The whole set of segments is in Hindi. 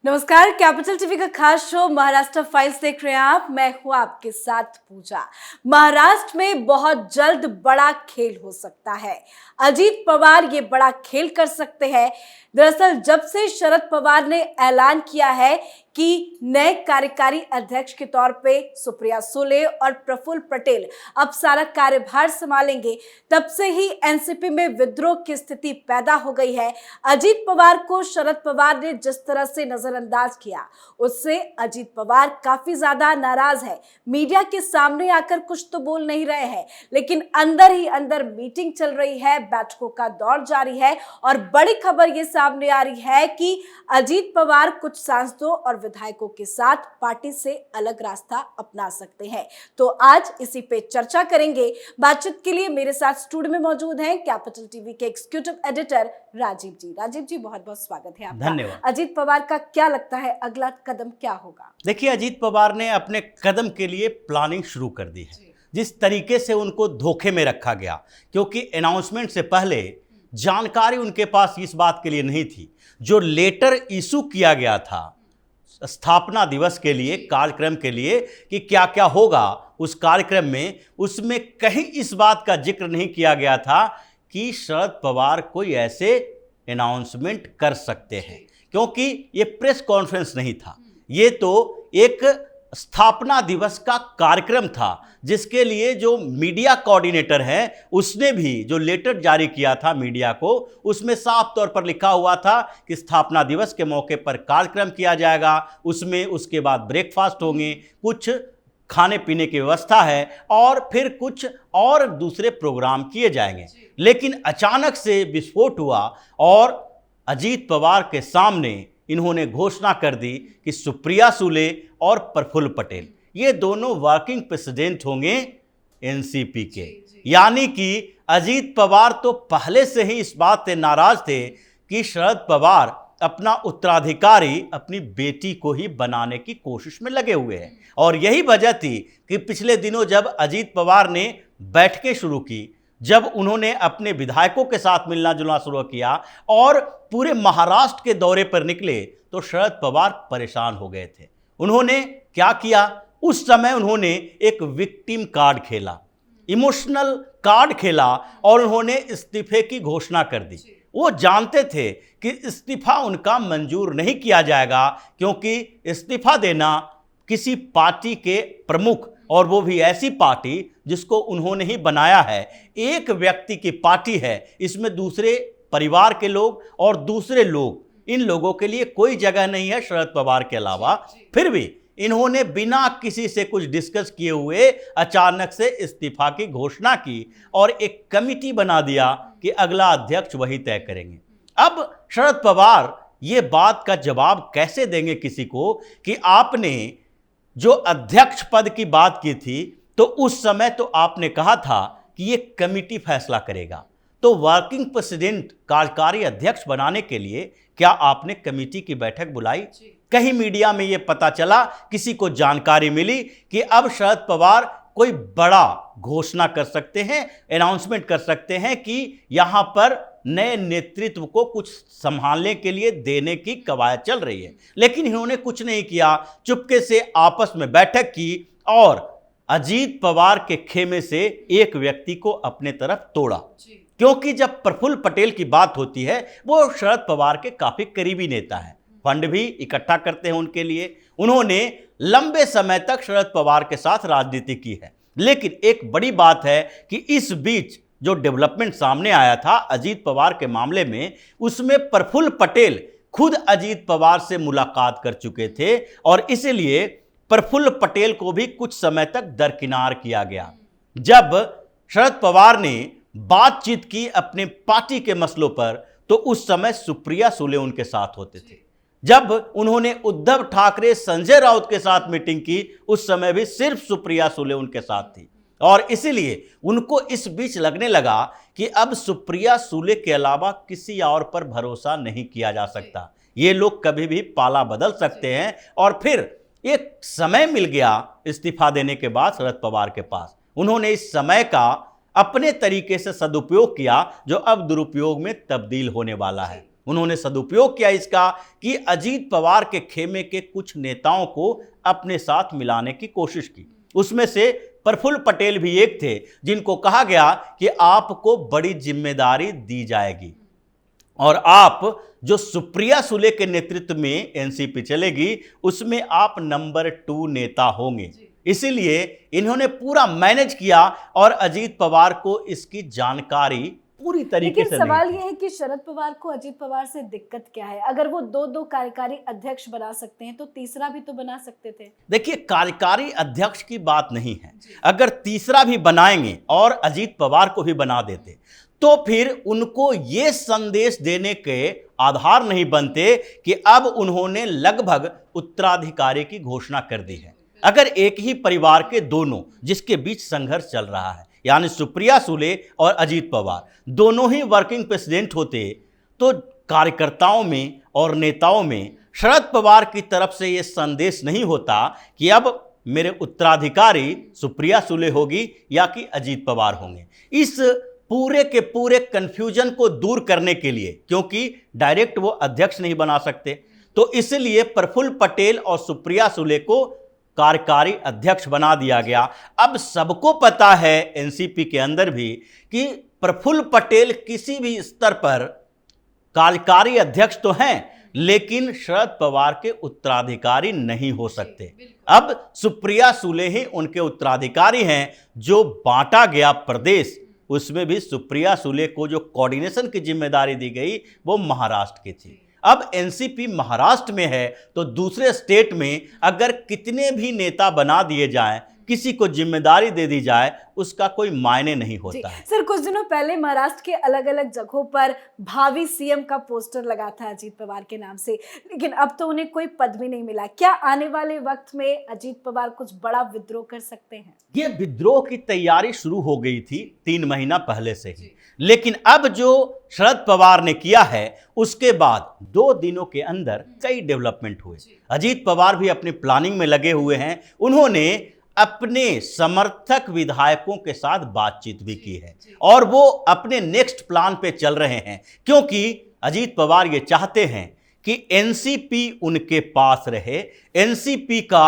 नमस्कार, कैपिटल टीवी का खास शो महाराष्ट्र फाइल्स देख रहे हैं आप। मैं हूं आपके साथ पूजा। महाराष्ट्र में बहुत जल्द बड़ा खेल हो सकता है। अजीत पवार ये बड़ा खेल कर सकते हैं। दरअसल जब से शरद पवार ने ऐलान किया है कि नए कार्यकारी अध्यक्ष के तौर पे सुप्रिया सुले और प्रफुल्ल पटेल अब सारा कार्यभार संभालेंगे, तब से ही एनसीपी में विद्रोह की स्थिति पैदा हो गई है। अजीत पवार को शरद पवार ने जिस तरह से नजरअंदाज किया, उससे अजीत पवार काफी ज्यादा नाराज है। मीडिया के सामने आकर कुछ तो बोल नहीं रहे हैं, लेकिन अंदर ही अंदर मीटिंग चल रही है, बैठकों का दौर जारी है और बड़ी खबर ये सामने आ रही है कि अजीत पवार कुछ सांसदों और विधायकों के साथ पार्टी से अलग रास्ता अपना सकते हैं। तो आज इसी पे चर्चा करेंगे। बातचीत के लिए मेरे साथ स्टूडियो में मौजूद हैं कैपिटल टीवी के एग्जीक्यूटिव एडिटर राजीव जी। राजीव जी, बहुत बहुत स्वागत है आपका। धन्यवाद। अजीत पवार का क्या लगता है अगला कदम क्या होगा? देखिए, अजीत पवार ने अपने कदम के लिए प्लानिंग शुरू कर दी है। जिस तरीके से उनको धोखे में रखा गया, क्योंकि अनाउंसमेंट से पहले जानकारी उनके पास इस बात के लिए नहीं थी। जो लेटर इशू किया गया था स्थापना दिवस के लिए, कार्यक्रम के लिए, कि क्या क्या होगा उस कार्यक्रम में, उसमें कहीं इस बात का जिक्र नहीं किया गया था कि शरद पवार कोई ऐसे अनाउंसमेंट कर सकते हैं, क्योंकि ये प्रेस कॉन्फ्रेंस नहीं था। ये तो एक स्थापना दिवस का कार्यक्रम था, जिसके लिए जो मीडिया कोऑर्डिनेटर है उसने भी जो लेटर जारी किया था मीडिया को, उसमें साफ तौर पर लिखा हुआ था कि स्थापना दिवस के मौके पर कार्यक्रम किया जाएगा, उसमें उसके बाद ब्रेकफास्ट होंगे, कुछ खाने पीने की व्यवस्था है और फिर कुछ और दूसरे प्रोग्राम किए जाएंगे। लेकिन अचानक से विस्फोट हुआ और अजीत पवार के सामने इन्होंने घोषणा कर दी कि सुप्रिया सुले और प्रफुल्ल पटेल ये दोनों वर्किंग प्रेसिडेंट होंगे एनसीपी के। यानी कि अजीत पवार तो पहले से ही इस बात से नाराज थे कि शरद पवार अपना उत्तराधिकारी अपनी बेटी को ही बनाने की कोशिश में लगे हुए हैं। और यही वजह थी कि पिछले दिनों जब अजीत पवार ने बैठकें शुरू की, जब उन्होंने अपने विधायकों के साथ मिलना जुलना शुरू किया और पूरे महाराष्ट्र के दौरे पर निकले, तो शरद पवार परेशान हो गए थे। उन्होंने क्या किया, उस समय उन्होंने एक विक्टिम कार्ड खेला, इमोशनल कार्ड खेला और उन्होंने इस्तीफे की घोषणा कर दी। वो जानते थे कि इस्तीफा उनका मंजूर नहीं किया जाएगा, क्योंकि इस्तीफा देना किसी पार्टी के प्रमुख, और वो भी ऐसी पार्टी जिसको उन्होंने ही बनाया है, एक व्यक्ति की पार्टी है, इसमें दूसरे परिवार के लोग और दूसरे लोग, इन लोगों के लिए कोई जगह नहीं है शरद पवार के अलावा। फिर भी इन्होंने बिना किसी से कुछ डिस्कस किए हुए अचानक से इस्तीफा की घोषणा की और एक कमिटी बना दिया कि अगला अध्यक्ष वही तय करेंगे। अब शरद पवार ये बात का जवाब कैसे देंगे किसी को कि आपने जो अध्यक्ष पद की बात की थी, तो उस समय तो आपने कहा था कि ये कमिटी फैसला करेगा, तो वर्किंग प्रेसिडेंट कार्यकारी अध्यक्ष बनाने के लिए क्या आपने कमेटी की बैठक बुलाई? कहीं मीडिया में ये पता चला, किसी को जानकारी मिली कि अब शरद पवार कोई बड़ा घोषणा कर सकते हैं, अनाउंसमेंट कर सकते हैं कि यहां पर नए नेतृत्व को कुछ संभालने के लिए देने की कवायद चल रही है। लेकिन इन्होंने कुछ नहीं किया, चुपके से आपस में बैठक की और अजीत पवार के खेमे से एक व्यक्ति को अपने तरफ तोड़ा। क्योंकि जब प्रफुल्ल पटेल की बात होती है, वो शरद पवार के काफी करीबी नेता हैं, फंड भी इकट्ठा करते हैं उनके लिए। उन्होंने लंबे समय तक शरद पवार के साथ राजनीति की है। लेकिन एक बड़ी बात है कि इस बीच जो डेवलपमेंट सामने आया था अजीत पवार के मामले में, उसमें प्रफुल्ल पटेल खुद अजीत पवार से मुलाकात कर चुके थे और इसलिए प्रफुल्ल पटेल को भी कुछ समय तक दरकिनार किया गया। जब शरद पवार ने बातचीत की अपने पार्टी के मसलों पर, तो उस समय सुप्रिया सुले उनके साथ होते थे। जब उन्होंने उद्धव ठाकरे, संजय राउत के साथ मीटिंग की, उस समय भी सिर्फ सुप्रिया सुले उनके साथ थी। और इसीलिए उनको इस बीच लगने लगा कि अब सुप्रिया सुले के अलावा किसी और पर भरोसा नहीं किया जा सकता, ये लोग कभी भी पाला बदल सकते हैं। और फिर एक समय मिल गया इस्तीफा देने के बाद शरद पवार के पास, उन्होंने इस समय का अपने तरीके से सदुपयोग किया, जो अब दुरुपयोग में तब्दील होने वाला है। उन्होंने सदुपयोग किया इसका कि अजीत पवार के खेमे के कुछ नेताओं को अपने साथ मिलाने की कोशिश की। उसमें से प्रफुल्ल पटेल भी एक थे, जिनको कहा गया कि आपको बड़ी जिम्मेदारी दी जाएगी और आप जो सुप्रिया सुले के नेतृत्व में एनसीपी चलेगी उसमें आप नंबर 2 नेता होंगे। इसीलिए इन्होंने पूरा मैनेज किया और अजीत पवार को इसकी जानकारी पूरी तरीके से सवाल नहीं ये है कि शरद पवार को अजीत पवार से दिक्कत क्या है? अगर वो दो कार्यकारी अध्यक्ष बना सकते हैं तो तीसरा भी तो बना सकते थे। देखिए, कार्यकारी अध्यक्ष की बात नहीं है। अगर तीसरा भी बनाएंगे और अजीत पवार को भी बना देते तो फिर उनको ये संदेश देने के आधार नहीं बनते कि अब उन्होंने लगभग उत्तराधिकारी की घोषणा कर दी है। अगर एक ही परिवार के दोनों जिसके बीच संघर्ष चल रहा है, यानी सुप्रिया सुले और अजीत पवार दोनों ही वर्किंग प्रेसिडेंट होते तो कार्यकर्ताओं में और नेताओं में शरद पवार की तरफ से यह संदेश नहीं होता कि अब मेरे उत्तराधिकारी सुप्रिया सुले होगी या कि अजीत पवार होंगे। इस पूरे के पूरे कंफ्यूजन को दूर करने के लिए, क्योंकि डायरेक्ट वो अध्यक्ष नहीं बना सकते, तो इसलिए प्रफुल्ल पटेल और सुप्रिया सुले को कार्यकारी अध्यक्ष बना दिया गया। अब सबको पता है एनसीपी के अंदर भी कि प्रफुल्ल पटेल किसी भी स्तर पर कार्यकारी अध्यक्ष तो हैं, लेकिन शरद पवार के उत्तराधिकारी नहीं हो सकते। अब सुप्रिया सुले ही उनके उत्तराधिकारी हैं। जो बांटा गया प्रदेश, उसमें भी सुप्रिया सुले को जो कोऑर्डिनेशन की जिम्मेदारी दी गई वो महाराष्ट्र की थी। अब एनसीपी महाराष्ट्र में है तो दूसरे स्टेट में अगर कितने भी नेता बना दिए जाएं, किसी को जिम्मेदारी दे दी जाए, उसका कोई मायने नहीं होता है। सर, कुछ दिनों पहले महाराष्ट्र के अलग अलग जगहों पर भावी सीएम का पोस्टर लगा था अजीत पवार के नाम से, लेकिन अब तो उन्हें कोई पद भी नहीं मिला। क्या आने वाले वक्त में अजीत पवार कुछ बड़ा विद्रोह कर सकते हैं? ये विद्रोह की तैयारी शुरू हो गई थी 3 महीना पहले से ही, लेकिन अब जो शरद पवार ने किया है उसके बाद 2 दिनों के अंदर कई डेवलपमेंट हुए। अजीत पवार भी अपनी प्लानिंग में लगे हुए हैं। उन्होंने अपने समर्थक विधायकों के साथ बातचीत भी की है और वो अपने नेक्स्ट प्लान पे चल रहे हैं, क्योंकि अजीत पवार ये चाहते हैं कि एनसीपी उनके पास रहे। एनसीपी का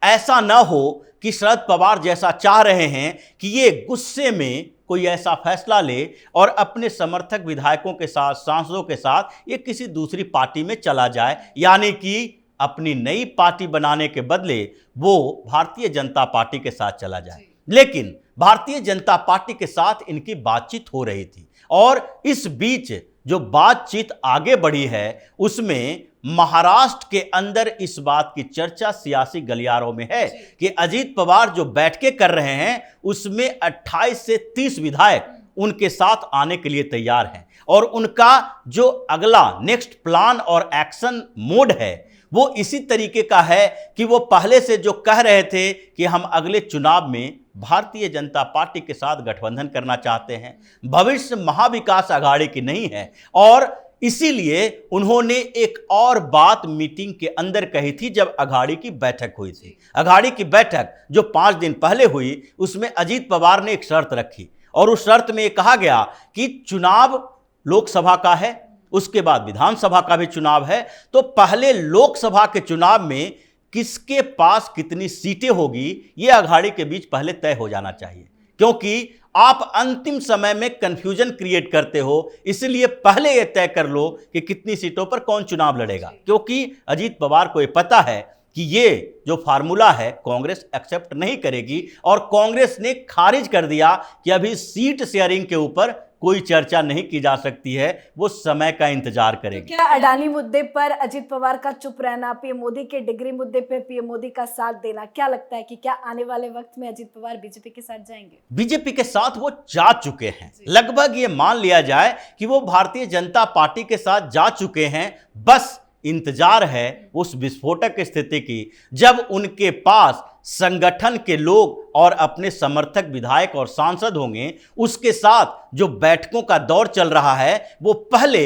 ऐसा ना हो कि शरद पवार जैसा चाह रहे हैं कि ये गुस्से में कोई ऐसा फैसला ले और अपने समर्थक विधायकों के साथ, सांसदों के साथ ये किसी दूसरी पार्टी में चला जाए, यानी कि अपनी नई पार्टी बनाने के बदले वो भारतीय जनता पार्टी के साथ चला जाए। लेकिन भारतीय जनता पार्टी के साथ इनकी बातचीत हो रही थी और इस बीच जो बातचीत आगे बढ़ी है उसमें महाराष्ट्र के अंदर इस बात की चर्चा सियासी गलियारों में है कि अजीत पवार जो बैठकें कर रहे हैं उसमें 28 से 30 विधायक उनके साथ आने के लिए तैयार हैं और उनका जो अगला नेक्स्ट प्लान और एक्शन मोड है वो इसी तरीके का है कि वो पहले से जो कह रहे थे कि हम अगले चुनाव में भारतीय जनता पार्टी के साथ गठबंधन करना चाहते हैं। भविष्य महाविकास आघाड़ी की नहीं है और इसीलिए उन्होंने एक और बात मीटिंग के अंदर कही थी जब अघाड़ी की बैठक हुई थी। अघाड़ी की बैठक जो 5 दिन पहले हुई उसमें अजीत पवार ने एक शर्त रखी और उस शर्त में कहा गया कि चुनाव लोकसभा का है, उसके बाद विधानसभा का भी चुनाव है, तो पहले लोकसभा के चुनाव में किसके पास कितनी सीटें होगी ये अघाड़ी के बीच पहले तय हो जाना चाहिए, क्योंकि आप अंतिम समय में कंफ्यूजन क्रिएट करते हो। इसलिए पहले यह तय कर लो कि कितनी सीटों पर कौन चुनाव लड़ेगा, क्योंकि अजीत पवार को यह पता है कि ये जो फार्मूला है कांग्रेस एक्सेप्ट नहीं करेगी और कांग्रेस ने खारिज कर दिया कि अभी सीट शेयरिंग के ऊपर कोई चर्चा नहीं की जा सकती है, वो समय का इंतजार करेगी। क्या अडानी मुद्दे पर अजीत पवार का चुप रहना, पीएम मोदी के डिग्री मुद्दे पर पीएम मोदी का साथ देना, क्या लगता है कि क्या आने वाले वक्त में अजीत पवार बीजेपी के साथ जाएंगे? बीजेपी के साथ वो जा चुके हैं। लगभग ये मान लिया जाए कि वो भारतीय जनता पार्टी के साथ जा चुके हैं। बस इंतजार है उस विस्फोटक स्थिति की जब उनके पास संगठन के लोग और अपने समर्थक विधायक और सांसद होंगे। उसके साथ जो बैठकों का दौर चल रहा है वो पहले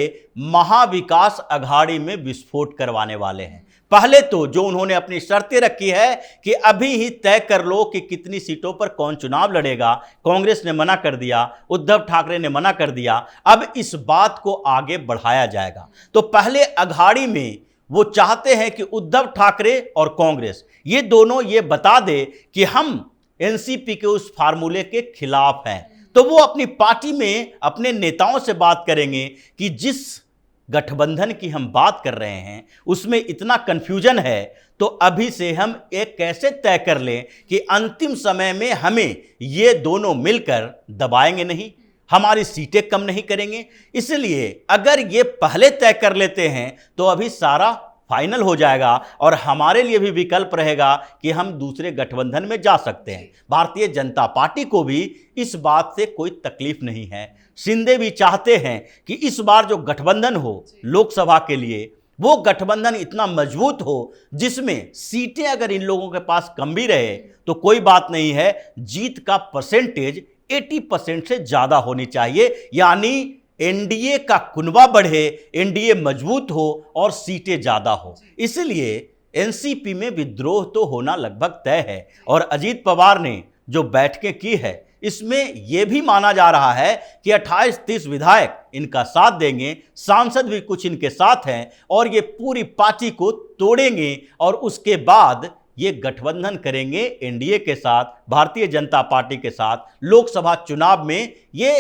महाविकास अघाड़ी में विस्फोट करवाने वाले हैं। पहले तो जो उन्होंने अपनी शर्तें रखी है कि अभी ही तय कर लो कि कितनी सीटों पर कौन चुनाव लड़ेगा, कांग्रेस ने मना कर दिया, उद्धव ठाकरे ने मना कर दिया, अब इस बात को आगे बढ़ाया जाएगा। तो पहले अघाड़ी में वो चाहते हैं कि उद्धव ठाकरे और कांग्रेस ये दोनों ये बता दे कि हम एनसीपी के उस फार्मूले के खिलाफ हैं, तो वो अपनी पार्टी में अपने नेताओं से बात करेंगे कि जिस गठबंधन की हम बात कर रहे हैं उसमें इतना कंफ्यूजन है, तो अभी से हम एक कैसे तय कर लें कि अंतिम समय में हमें ये दोनों मिलकर दबाएंगे नहीं, हमारी सीटें कम नहीं करेंगे। इसलिए अगर ये पहले तय कर लेते हैं तो अभी सारा फाइनल हो जाएगा और हमारे लिए भी विकल्प रहेगा कि हम दूसरे गठबंधन में जा सकते हैं। भारतीय जनता पार्टी को भी इस बात से कोई तकलीफ नहीं है। शिंदे भी चाहते हैं कि इस बार जो गठबंधन हो लोकसभा के लिए, वो गठबंधन इतना मजबूत हो जिसमें सीटें अगर इन लोगों के पास कम भी रहे तो कोई बात नहीं है, जीत का परसेंटेज 80% से ज़्यादा होनी चाहिए, यानी एनडीए का कुनबा बढ़े, एनडीए मजबूत हो और सीटें ज़्यादा हो। इसलिए एनसीपी में विद्रोह तो होना लगभग तय है। और अजीत पवार ने जो बैठकें की है इसमें यह भी माना जा रहा है कि 28-30 विधायक इनका साथ देंगे, सांसद भी कुछ इनके साथ हैं और ये पूरी पार्टी को तोड़ेंगे और उसके बाद ये गठबंधन करेंगे एनडीए के साथ, भारतीय जनता पार्टी के साथ। लोकसभा चुनाव में ये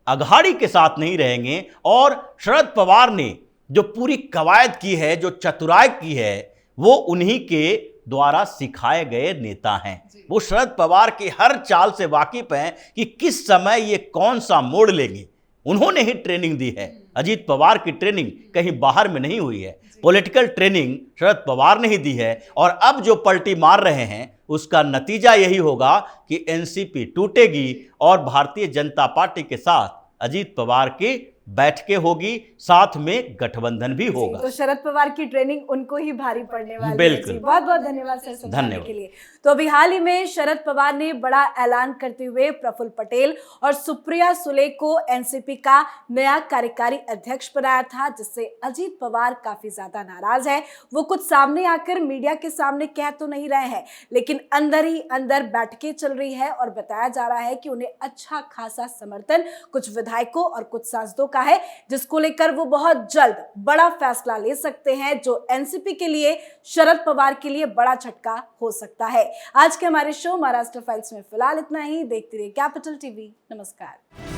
अघाड़ी के साथ नहीं रहेंगे। और शरद पवार ने जो पूरी कवायद की है, जो चतुराई की है, वो उन्हीं के द्वारा सिखाए गए नेता हैं। वो शरद पवार की हर चाल से वाकिफ हैं कि किस समय ये कौन सा मोड़ लेंगे। उन्होंने ही ट्रेनिंग दी है। अजीत पवार की ट्रेनिंग कहीं बाहर में नहीं हुई है, पॉलिटिकल ट्रेनिंग शरद पवार ने ही दी है। और अब जो पलटी मार रहे हैं उसका नतीजा यही होगा कि एनसीपी टूटेगी और भारतीय जनता पार्टी के साथ अजीत पवार की बैठकें होगी, साथ में गठबंधन भी होगा। तो शरद पवार की ट्रेनिंग उनको ही भारी पड़ने वाली है। बिल्कुल। बहुत बहुत धन्यवाद सर समझाने के लिए। तो अभी हाल ही में शरद पवार ने बड़ा ऐलान करते हुए प्रफुल्ल पटेल और सुप्रिया सुले को एनसीपी का नया कार्यकारी अध्यक्ष बनाया था, जिससे अजीत पवार काफी ज्यादा नाराज है। वो कुछ सामने आकर मीडिया के सामने कह तो नहीं रहे हैं, लेकिन अंदर ही अंदर बैठकें चल रही है और बताया जा रहा है कि उन्हें अच्छा खासा समर्थन कुछ विधायकों और कुछ सांसदों का है, जिसको लेकर वो बहुत जल्द बड़ा फैसला ले सकते हैं, जो एनसीपी के लिए, शरद पवार के लिए बड़ा झटका हो सकता है। आज के हमारे शो महाराष्ट्र फाइल्स में फिलहाल इतना ही। देखते रहिए कैपिटल टीवी। नमस्कार।